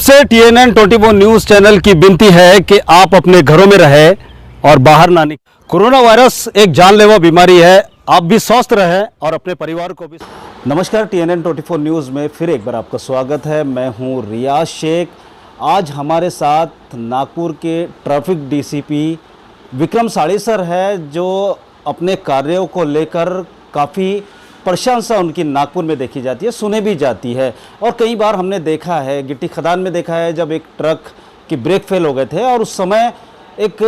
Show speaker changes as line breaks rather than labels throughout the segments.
तरफ से TNN 24 news channel की विनती है कि आप अपने घरों में रहें और बाहर ना निकलें। कोरोना वायरस एक जानलेवा बीमारी है, आप भी स्वस्थ रहें और अपने परिवार को भी। नमस्कार, TNN 24 न्यूज़ में फिर एक बार आपका स्वागत है। मैं हूं रियाज शेख। आज हमारे साथ नागपुर के ट्रैफिक DCP विक्रम साड़ीसर है, जो अपने कार्यों को लेकर काफ़ी प्रशंसा उनकी नागपुर में देखी जाती है, सुने भी जाती है। और कई बार हमने देखा है, गिट्टी खदान में देखा है, जब एक ट्रक की ब्रेक फेल हो गए थे और उस समय एक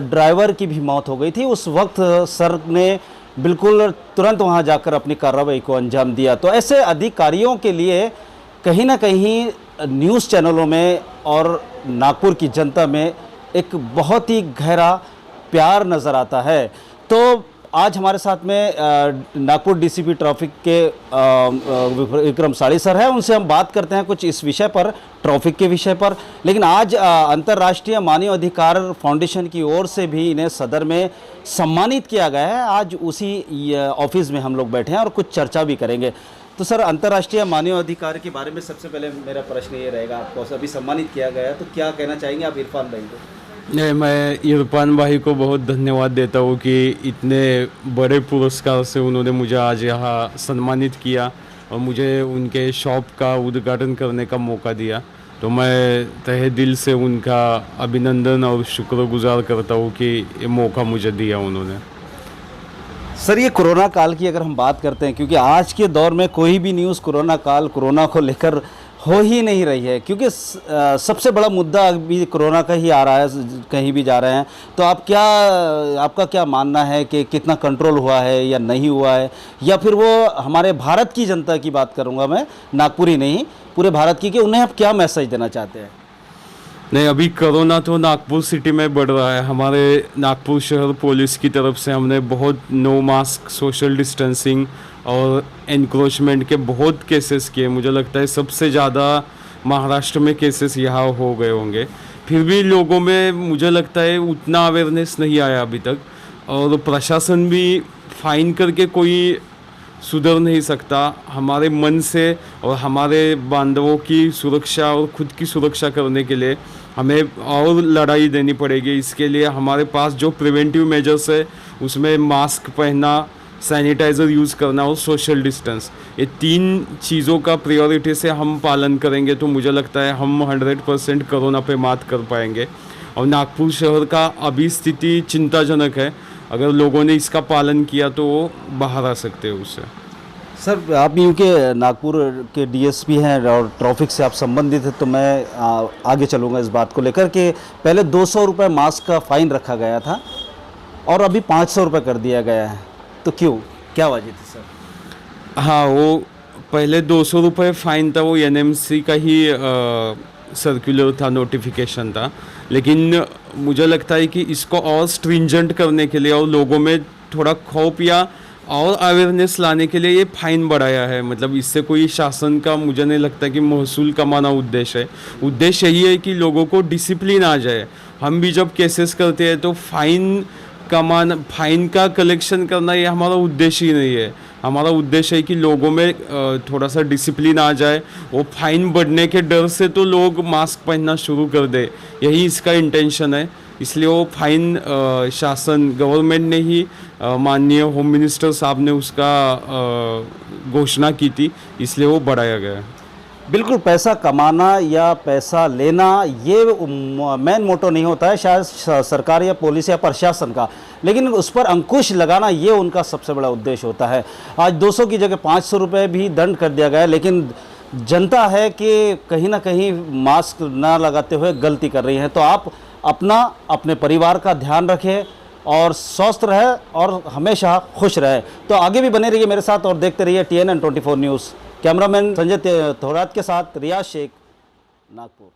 ड्राइवर की भी मौत हो गई थी। उस वक्त सर ने बिल्कुल तुरंत वहां जाकर अपनी कार्रवाई को अंजाम दिया। तो ऐसे अधिकारियों के लिए कहीं ना कहीं न्यूज़ चैनलों में और नागपुर की जनता में एक बहुत ही गहरा प्यार नज़र आता है। तो आज हमारे साथ में नागपुर DCP ट्रैफिक के विक्रम साड़ीसर है। उनसे हम बात करते हैं कुछ इस विषय पर, ट्रैफिक के विषय पर। लेकिन आज अंतर्राष्ट्रीय मानव अधिकार फाउंडेशन की ओर से भी इन्हें सदर में सम्मानित किया गया है। आज उसी ऑफिस में हम लोग बैठे हैं और कुछ चर्चा भी करेंगे। तो सर, अंतर्राष्ट्रीय मानव अधिकार के बारे में सबसे पहले मेरा प्रश्न ये रहेगा, आपको अभी सम्मानित किया गया है, तो क्या कहना चाहेंगे आप इरफान भाई को?
नहीं, मैं इरफान भाई को बहुत धन्यवाद देता हूँ कि इतने बड़े पुरस्कार से उन्होंने मुझे आज यहाँ सम्मानित किया और मुझे उनके शॉप का उद्घाटन करने का मौका दिया। तो मैं तहे दिल से उनका अभिनंदन और शुक्रगुजार करता हूँ कि ये मौका मुझे दिया उन्होंने।
सर, ये कोरोना काल की अगर हम बात करते हैं, क्योंकि आज के दौर में कोई भी न्यूज़ कोरोना काल, कोरोना को लेकर हो ही नहीं रही है, क्योंकि सबसे बड़ा मुद्दा अभी कोरोना का ही आ रहा है, कहीं भी जा रहे हैं। तो आपका क्या मानना है कि कितना कंट्रोल हुआ है या नहीं हुआ है, या फिर वो हमारे भारत की जनता की बात करूंगा मैं, नागपुरी नहीं, पूरे भारत की, कि उन्हें आप क्या मैसेज देना चाहते हैं?
नहीं, अभी कोरोना तो नागपुर सिटी में बढ़ रहा है। हमारे नागपुर शहर पुलिस की तरफ से हमने बहुत नो मास्क, सोशल डिस्टेंसिंग और एनक्रोचमेंट के बहुत केसेस किए। मुझे लगता है सबसे ज़्यादा महाराष्ट्र में केसेस यहाँ हो गए होंगे। फिर भी लोगों में मुझे लगता है उतना अवेयरनेस नहीं आया अभी तक, और प्रशासन भी फाइन करके कोई सुधर नहीं सकता। हमारे मन से और हमारे बांधवों की सुरक्षा और खुद की सुरक्षा करने के लिए हमें और लड़ाई देनी पड़ेगी। इसके लिए हमारे पास जो प्रिवेंटिव मेजर्स है उसमें मास्क पहनना, सैनिटाइज़र यूज़ करना और सोशल डिस्टेंस, ये 3 चीज़ों का प्रायोरिटी से हम पालन करेंगे तो मुझे लगता है हम 100% कोरोना पे मात कर पाएंगे। और नागपुर शहर का अभी स्थिति चिंताजनक है। अगर लोगों ने इसका पालन किया तो वो बाहर आ सकते हैं उससे।
सर, आप यूँ के नागपुर के DSP हैं और ट्रैफिक से आप संबंधित हैं, तो मैं आगे चलूँगा इस बात को लेकर कि पहले 200 रुपये मास्क का फ़ाइन रखा गया था और अभी 500 रुपये कर दिया गया है, तो क्यों, क्या वजह थी सर?
हाँ, वो पहले 200 रुपये फ़ाइन था, वो NMC का ही सर्कुलर था, नोटिफिकेशन था। लेकिन मुझे लगता है कि इसको और स्ट्रिंजेंट करने के लिए और लोगों में थोड़ा खौफ या और अवेयरनेस लाने के लिए ये फ़ाइन बढ़ाया है। मतलब इससे कोई शासन का मुझे नहीं लगता कि महसूल कमाना उद्देश्य है। उद्देश्य यही है कि लोगों को डिसिप्लिन आ जाए। हम भी जब केसेस करते हैं तो फ़ाइन का कलेक्शन करना ये हमारा उद्देश्य ही नहीं है। हमारा उद्देश्य है कि लोगों में थोड़ा सा डिसिप्लिन आ जाए। वो फाइन बढ़ने के डर से तो लोग मास्क पहनना शुरू कर दे, यही इसका इंटेंशन है। इसलिए वो फाइन शासन, गवर्नमेंट ने ही, माननीय होम मिनिस्टर साहब ने उसका घोषणा की थी, इसलिए वो बढ़ाया गया है।
बिल्कुल, पैसा कमाना या पैसा लेना ये मेन मोटो नहीं होता है शायद सरकार या पुलिस या प्रशासन का, लेकिन उस पर अंकुश लगाना ये उनका सबसे बड़ा उद्देश्य होता है। आज 200 की जगह 500 रुपये भी दंड कर दिया गया है, लेकिन जनता है कि कहीं ना कहीं मास्क ना लगाते हुए गलती कर रही है। तो आप अपने परिवार का ध्यान रखें और स्वस्थ रहे और हमेशा खुश रहे। तो आगे भी बने रहिए मेरे साथ और देखते रहिए TNN 24 news. Cameraman Sanjay Thorat के साथ रियाज शेख, नागपुर।